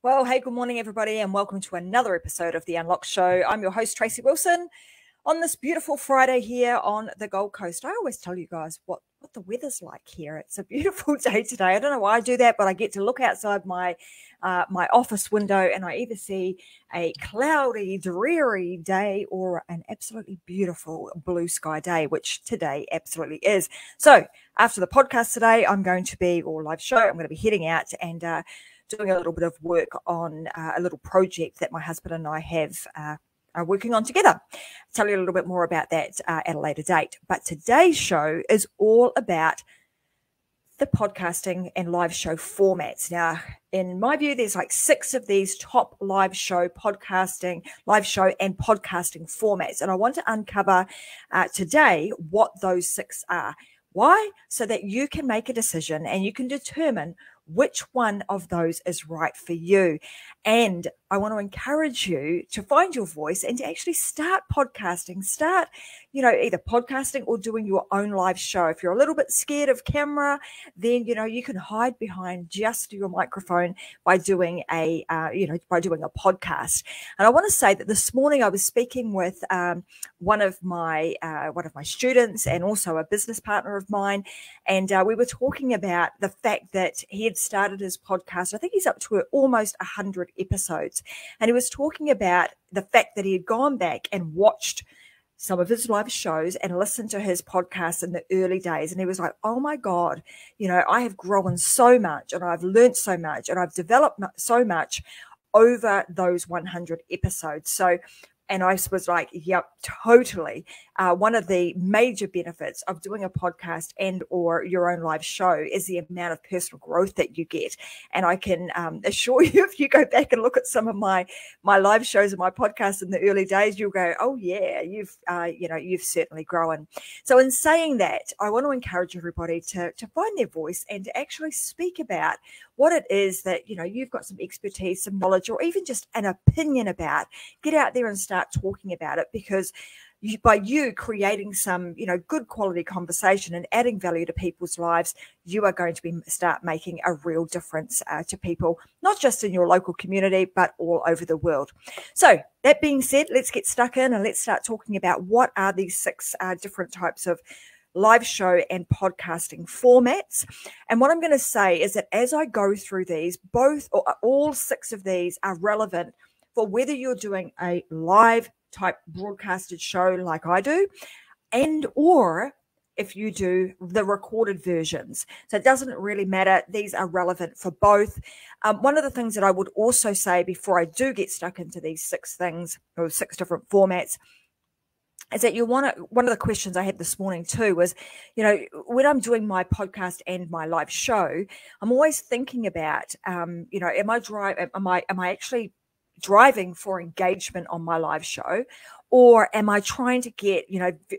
Well, hey, good morning, everybody, and welcome to another episode of The Unlocked Show. I'm your host, Tracy Wilson, on this beautiful Friday here on the Gold Coast. I always tell you guys what the weather's like here. It's a beautiful day today. I don't know why I do that, but I get to look outside my office window and I either see a cloudy, dreary day or an absolutely beautiful blue sky day, which today absolutely is. So after the podcast today, I'm going to be, or live show, I'm going to be heading out and doing a little bit of work on a little project that my husband and I have are working on together. I'll tell you a little bit more about that at a later date. But today's show is all about the podcasting and live show formats. Now, in my view, there's like 6 of these top live show and podcasting formats. And I want to uncover today what those 6 are. Why? So that you can make a decision and you can determine which one of those is right for you. And I want to encourage you to find your voice and to actually start podcasting. Start, either podcasting or doing your own live show. If you're a little bit scared of camera, then, you can hide behind just your microphone by doing a podcast. And I want to say that this morning I was speaking with one of my students and also a business partner of mine. And we were talking about the fact that he had started his podcast. I think he's up to almost 100 episodes. And he was talking about the fact that he had gone back and watched some of his live shows and listened to his podcast in the early days. And he was like, oh my God, I have grown so much and I've learned so much and I've developed so much over those 100 episodes. And I was like, yep, totally. One of the major benefits of doing a podcast and or your own live show is the amount of personal growth that you get. And I can assure you, if you go back and look at some of my live shows and my podcasts in the early days, you'll go, oh yeah, you've certainly grown. So in saying that, I want to encourage everybody to find their voice and to actually speak about what it is that, you've got some expertise, some knowledge, or even just an opinion about. Get out there and start talking about it, because by you creating some, good quality conversation and adding value to people's lives, you are going to start making a real difference to people, not just in your local community, but all over the world. So that being said, let's get stuck in and let's start talking about what are these 6 different types of live show and podcasting formats. And what I'm going to say is that as I go through these, all 6 of these are relevant for whether you're doing a live type broadcasted show like I do, and or if you do the recorded versions. So it doesn't really matter. These are relevant for both. One of the things that I would also say before I do get stuck into these 6 things or 6 different formats is that one of the questions I had this morning too was, when I'm doing my podcast and my live show, I'm always thinking about, am I actually driving for engagement on my live show, or am I trying to get,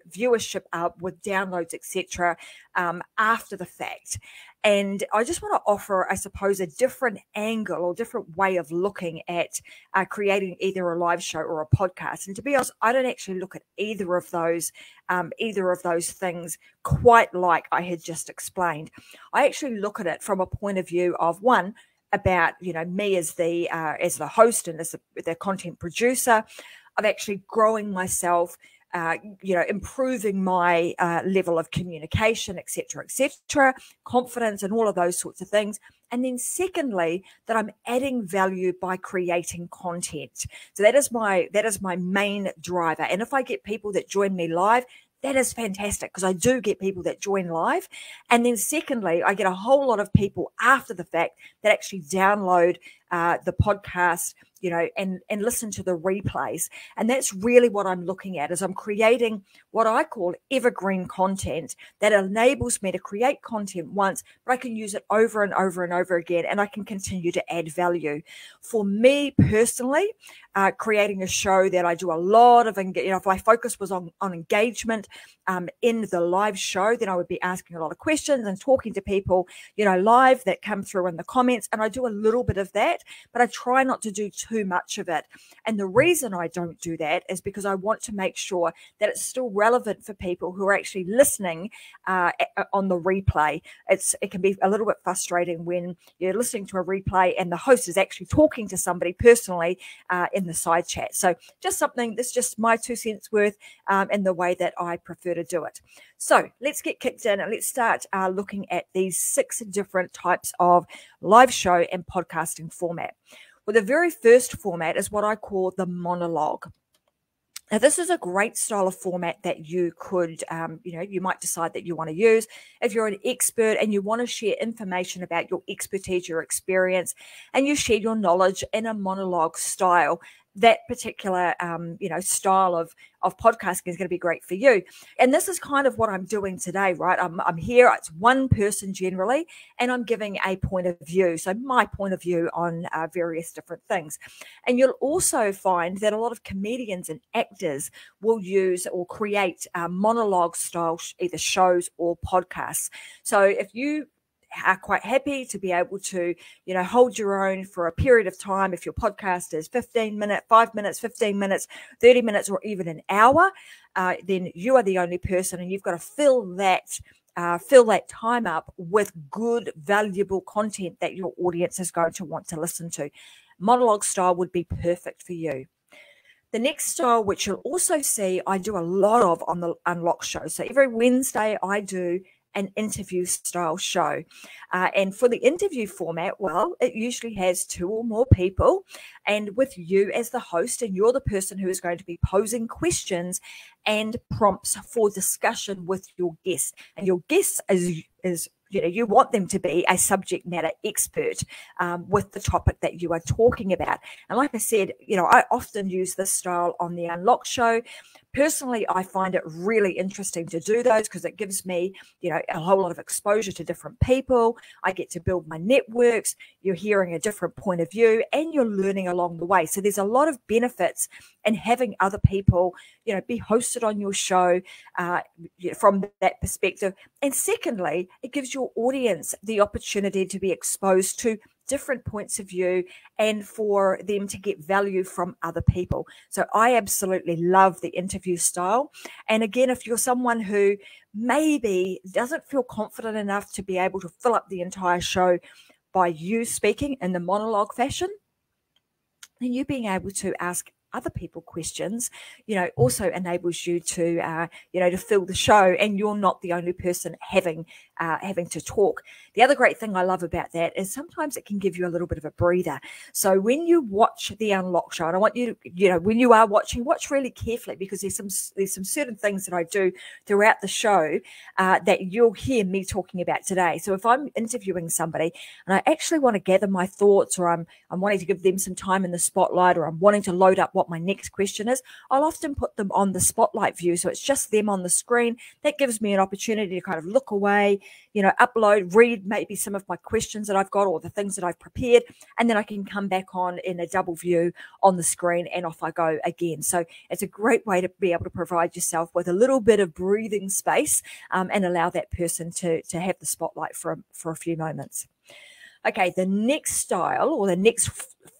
viewership up with downloads, etc., after the fact? And I just want to offer, I suppose, a different angle or different way of looking at creating either a live show or a podcast. And to be honest, I don't actually look at either of those things quite like I had just explained. I actually look at it from a point of view of one, about me as the host and as the content producer, of actually growing myself, improving my level of communication, etc., confidence, and all of those sorts of things. And then secondly, that I'm adding value by creating content. So that is my main driver. And if I get people that join me live, that is fantastic, because I do get people that join live. And then secondly, I get a whole lot of people after the fact that actually download the podcast, and listen to the replays. And that's really what I'm looking at, is I'm creating what I call evergreen content that enables me to create content once, but I can use it over and over and over again, and I can continue to add value. For me personally, creating a show that I do a lot of, if my focus was on engagement in the live show, then I would be asking a lot of questions and talking to people, live that come through in the comments. And I do a little bit of that. that, but I try not to do too much of it. And the reason I don't do that is because I want to make sure that it's still relevant for people who are actually listening on the replay. It can be a little bit frustrating when you're listening to a replay and the host is actually talking to somebody personally in the side chat. So just something that's just my 2 cents worth in the way that I prefer to do it. So let's get kicked in and let's start looking at these 6 different types of live show and podcasting format. Well, the very first format is what I call the monologue. Now, this is a great style of format that you could, you might decide that you want to use. If you're an expert and you want to share information about your expertise, your experience, and you share your knowledge in a monologue style, that particular, style of podcasting is going to be great for you. And this is kind of what I'm doing today, right? I'm here. It's one person generally, and I'm giving a point of view. So my point of view on various different things. And you'll also find that a lot of comedians and actors will use or create monologue style, either shows or podcasts. So if you are quite happy to be able to, hold your own for a period of time. If your podcast is 15 minutes, 5 minutes, 15 minutes, 30 minutes, or even an hour, then you are the only person, and you've got to fill that time up with good, valuable content that your audience is going to want to listen to. Monologue style would be perfect for you. The next style, which you'll also see, I do a lot of on the Unlock show. So every Wednesday I do an interview style show. And for the interview format, well, it usually has 2 or more people, and with you as the host, and you're the person who is going to be posing questions and prompts for discussion with your guest. And your guest is you want them to be a subject matter expert with the topic that you are talking about. And like I said, I often use this style on the Unlock show. Personally, I find it really interesting to do those because it gives me, a whole lot of exposure to different people. I get to build my networks. You're hearing a different point of view and you're learning along the way. So there's a lot of benefits in having other people, be hosted on your show from that perspective. And secondly, it gives your audience the opportunity to be exposed to different points of view and for them to get value from other people. So I absolutely love the interview style. And again, if you're someone who maybe doesn't feel confident enough to be able to fill up the entire show by you speaking in the monologue fashion, then you being able to ask other people questions, also enables you to, to fill the show, and you're not the only person having to talk. The other great thing I love about that is sometimes it can give you a little bit of a breather. So when you watch the Unlock show, and I want you to, when you are watching, watch really carefully, because there's some certain things that I do throughout the show that you'll hear me talking about today. So if I'm interviewing somebody and I actually want to gather my thoughts, or I'm wanting to give them some time in the spotlight, or I'm wanting to load up what my next question is, I'll often put them on the spotlight view. So it's just them on the screen. That gives me an opportunity to kind of look away, upload, read maybe some of my questions that I've got or the things that I've prepared, and then I can come back on in a double view on the screen, and off I go again. So it's a great way to be able to provide yourself with a little bit of breathing space and allow that person to have the spotlight for a few moments. Okay, the next style, or the next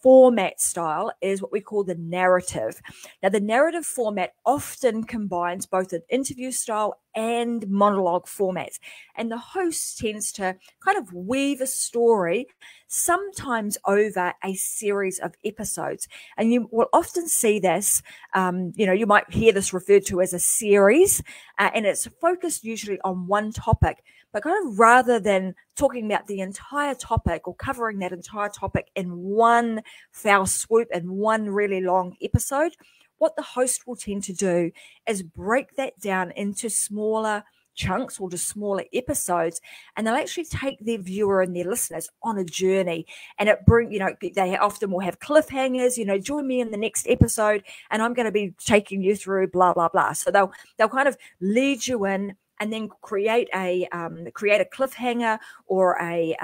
format style, is what we call the narrative. Now, the narrative format often combines both an interview style and monologue formats, and the host tends to kind of weave a story, sometimes over a series of episodes. And you will often see this, you might hear this referred to as a series, and it's focused usually on one topic. But kind of rather than talking about the entire topic or covering that entire topic in one foul swoop in one really long episode, what the host will tend to do is break that down into smaller chunks or just smaller episodes, and they'll actually take their viewer and their listeners on a journey. And they often will have cliffhangers, join me in the next episode and I'm going to be taking you through blah, blah, blah. So they'll kind of lead you in and then create a cliffhanger or a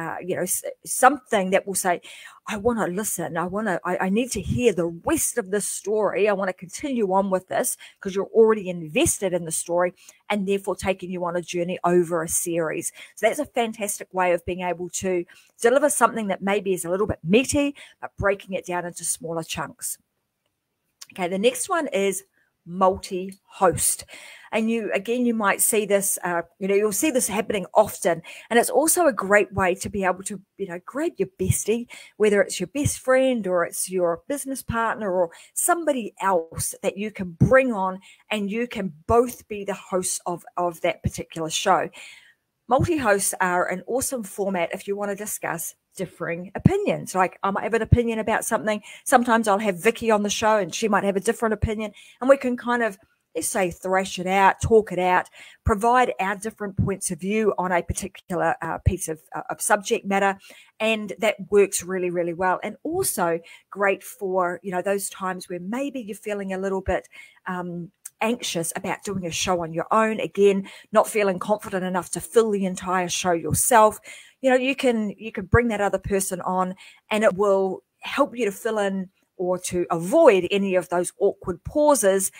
something that will say, I want to listen. I need to hear the rest of the story. I want to continue on with this, because you're already invested in the story, and therefore taking you on a journey over a series. So that's a fantastic way of being able to deliver something that maybe is a little bit meaty, but breaking it down into smaller chunks. Okay, the next one is multi-host. And you might see this, you'll see this happening often. And it's also a great way to be able to, grab your bestie, whether it's your best friend or it's your business partner or somebody else that you can bring on, and you can both be the hosts of that particular show. Multi-hosts are an awesome format if you want to discuss differing opinions. Like, I might have an opinion about something. Sometimes I'll have Vicky on the show and she might have a different opinion, and we can kind of, let's say, thrash it out, talk it out, provide our different points of view on a particular piece of subject matter. And that works really, really well. And also great for, those times where maybe you're feeling a little bit anxious about doing a show on your own, again, not feeling confident enough to fill the entire show yourself. You can bring that other person on, and it will help you to fill in or to avoid any of those awkward pauses,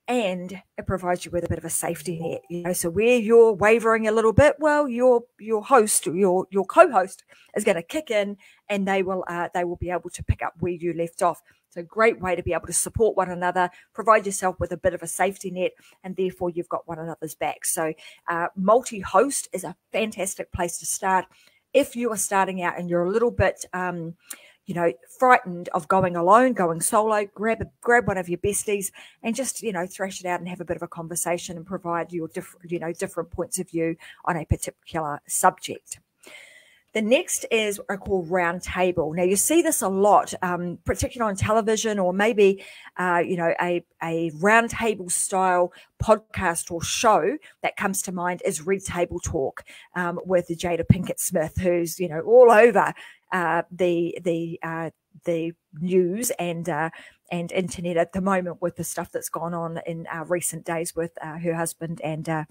and it provides you with a bit of a safety net. So where you're wavering a little bit, well, your host or your co-host is going to kick in, and they will be able to pick up where you left off. So great way to be able to support one another, provide yourself with a bit of a safety net, and therefore you've got one another's back. So multi-host is a fantastic place to start. If you are starting out and you're a little bit frightened of going alone, going solo, grab one of your besties and just, thrash it out and have a bit of a conversation and provide your different points of view on a particular subject. The next is what I call round table. Now, you see this a lot, particularly on television, or maybe, a round table style podcast or show that comes to mind is Red Table Talk with Jada Pinkett Smith, who's, all over the news and internet at the moment with the stuff that's gone on in recent days with her husband and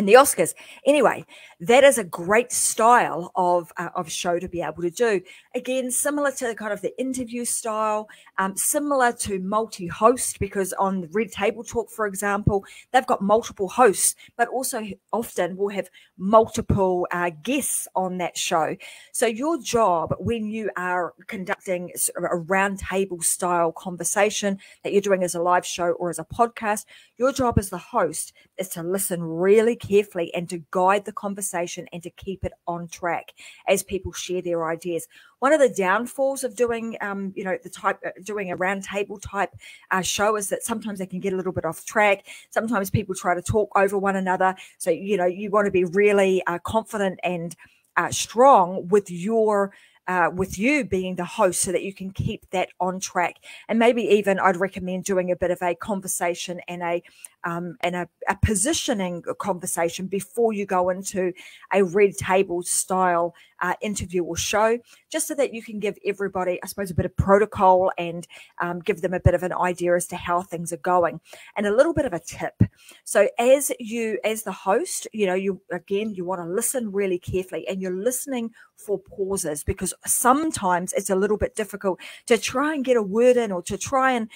the Oscars. Anyway, that is a great style of show to be able to do. Again, similar to kind of the interview style, similar to multi-host, because on Red Table Talk, for example, they've got multiple hosts, but also often will have multiple guests on that show. So your job when you are conducting a round table style conversation that you're doing as a live show or as a podcast, your job as the host is to listen really carefully and to guide the conversation and to keep it on track as people share their ideas. One of the downfalls of doing, doing a round table type show is that sometimes they can get a little bit off track. Sometimes people try to talk over one another. So, you want to be really confident and strong with with you being the host, so that you can keep that on track. And maybe even I'd recommend doing a bit of a conversation and a positioning conversation before you go into a Red Table style interview or show, just so that you can give everybody, I suppose, a bit of protocol and give them a bit of an idea as to how things are going. And a little bit of a tip. So as the host, you want to listen really carefully, and you're listening for pauses, because sometimes it's a little bit difficult to try and get a word in, or to try and,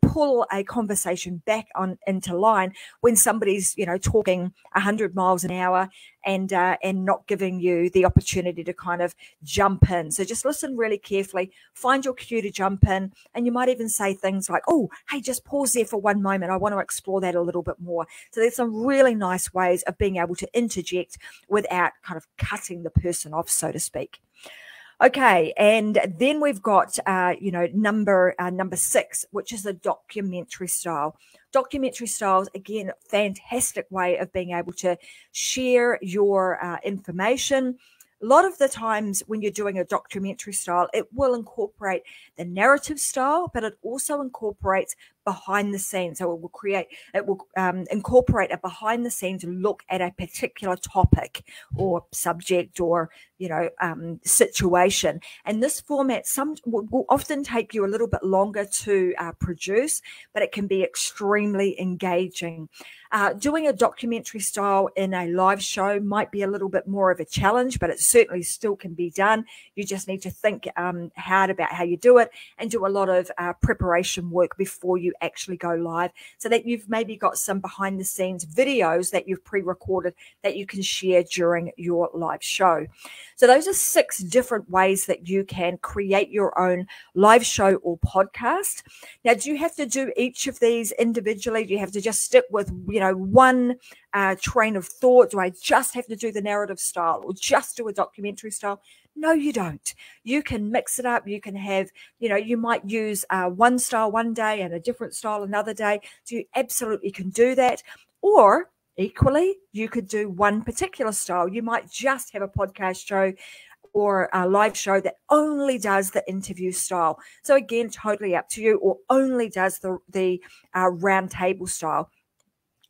pull a conversation back into line when somebody's, talking 100 miles an hour and not giving you the opportunity to kind of jump in. So just listen really carefully, find your cue to jump in, and you might even say things like, oh, hey, just pause there for one moment. I want to explore that a little bit more. So there's some really nice ways of being able to interject without kind of cutting the person off, so to speak. Okay, and then we've got, number 6, which is the documentary style. Documentary styles, again, fantastic way of being able to share your information. A lot of the times when you're doing a documentary style, it will incorporate the narrative style, but it also incorporates behind the scenes. So it will incorporate a behind the scenes look at a particular topic or subject or, situation. And this format will often take you a little bit longer to produce, but it can be extremely engaging. Doing a documentary style in a live show might be a little bit more of a challenge, but it certainly still can be done. You just need to think hard about how you do it and do a lot of preparation work before you actually go live, so that you've maybe got some behind the scenes videos that you've pre-recorded that you can share during your live show. So those are 6 different ways that you can create your own live show or podcast. Now, do you have to do each of these individually? Do you have to just stick with, one train of thought? Do I just have to do the narrative style or just do a documentary style? No, you don't. You can mix it up. You can have, you might use one style one day and a different style another day. So you absolutely can do that. Or equally, you could do one particular style. You might just have a podcast show or a live show that only does the interview style. So again, totally up to you, or only does the round table style.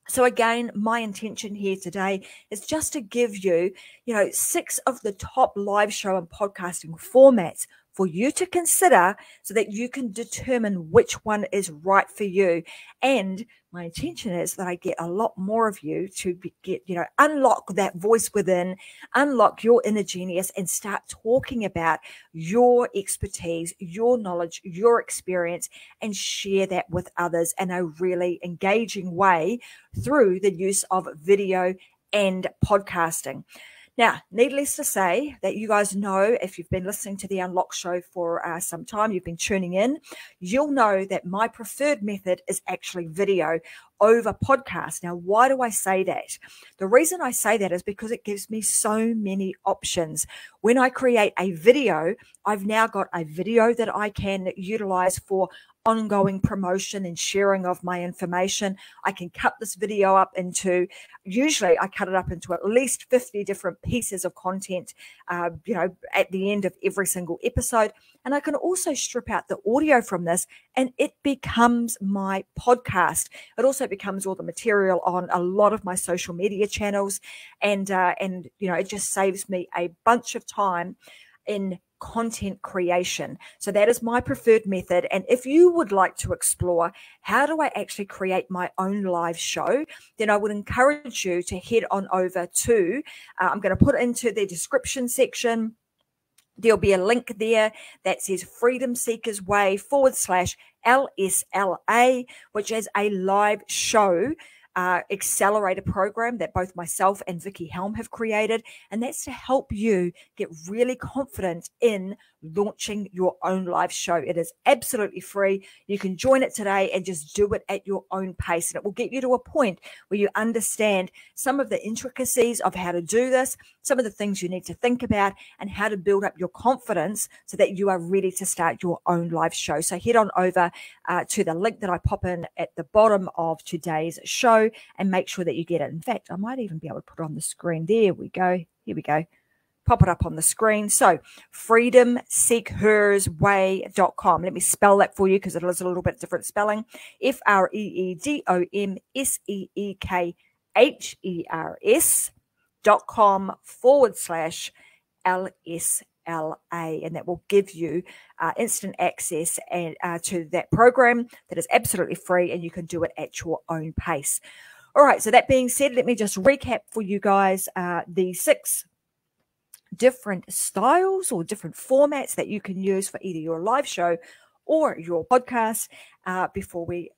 So again, my intention here today is just to give you, 6 of the top live show and podcasting formats for you to consider, so that you can determine which one is right for you. And my intention is that I get a lot more of you to unlock that voice within, unlock your inner genius, and start talking about your expertise, your knowledge, your experience, and share that with others in a really engaging way through the use of video and podcasting. Now, needless to say, that you guys know, if you've been listening to the Unlock Show for some time, you've been tuning in, you'll know that my preferred method is actually video over podcast. Now, why do I say that? The reason I say that is because it gives me so many options. When I create a video, I've now got a video that I can utilize for ongoing promotion and sharing of my information. I can cut this video up into, usually I cut it up into at least 50 different pieces of content, at the end of every single episode. And I can also strip out the audio from this, and it becomes my podcast. It also becomes all the material on a lot of my social media channels. And it just saves me a bunch of time in content creation. So that is my preferred method. And if you would like to explore how do I actually create my own live show, then I would encourage you to head on over to, I'm going to put into the description section. There'll be a link there that says Freedom Seekers Way /LSLA, which is a live show accelerator program that both myself and Vicky Helm have created. And that's to help you get really confident in launching your own live show. It is absolutely free. You can join it today and just do it at your own pace. And it will get you to a point where you understand some of the intricacies of how to do this, some of the things you need to think about, and how to build up your confidence so that you are ready to start your own live show. So head on over to the link that I pop in at the bottom of today's show and make sure that you get it. In fact, I might even be able to put it on the screen. There we go. Here we go. Pop it up on the screen. So freedomseekersway.com. Let me spell that for you because it is a little bit different spelling. freedomseekershers.com /LSLA. And that will give you instant access to that program that is absolutely free, and you can do it at your own pace. All right. So that being said, let me just recap for you guys the 6 different styles or different formats that you can use for either your live show or your podcast before we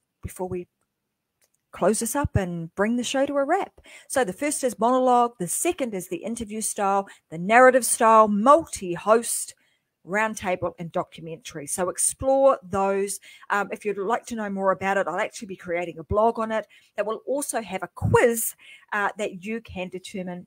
close this up and bring the show to a wrap. So the first is monologue, the second is the interview style, the narrative style, multi-host, roundtable, and documentary. So explore those. If you'd like to know more about it, I'll actually be creating a blog on it that will also have a quiz that you can determine,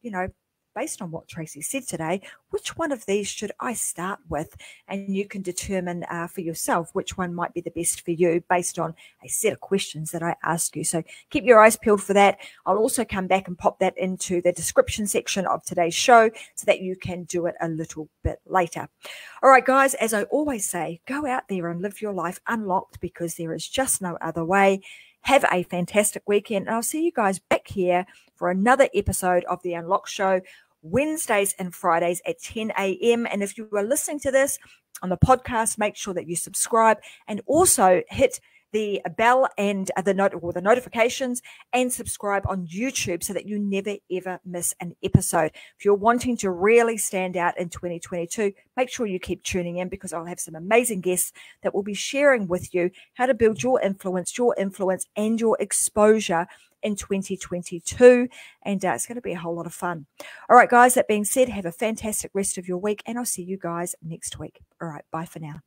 based on what Tracy said today, which one of these should I start with? And you can determine for yourself which one might be the best for you based on a set of questions that I ask you. So keep your eyes peeled for that. I'll also come back and pop that into the description section of today's show so that you can do it a little bit later. All right, guys, as I always say, go out there and live your life unlocked, because there is just no other way. Have a fantastic weekend, and I'll see you guys back here for another episode of The Unlock Show, Wednesdays and Fridays at 10 a.m. And if you are listening to this on the podcast, make sure that you subscribe and also hit the bell and the notifications, and subscribe on YouTube so that you never ever miss an episode. If you're wanting to really stand out in 2022, make sure you keep tuning in, because I'll have some amazing guests that will be sharing with you how to build your influence and your exposure in 2022, and it's going to be a whole lot of fun. All right, guys, that being said, have a fantastic rest of your week, and I'll see you guys next week. All right, bye for now.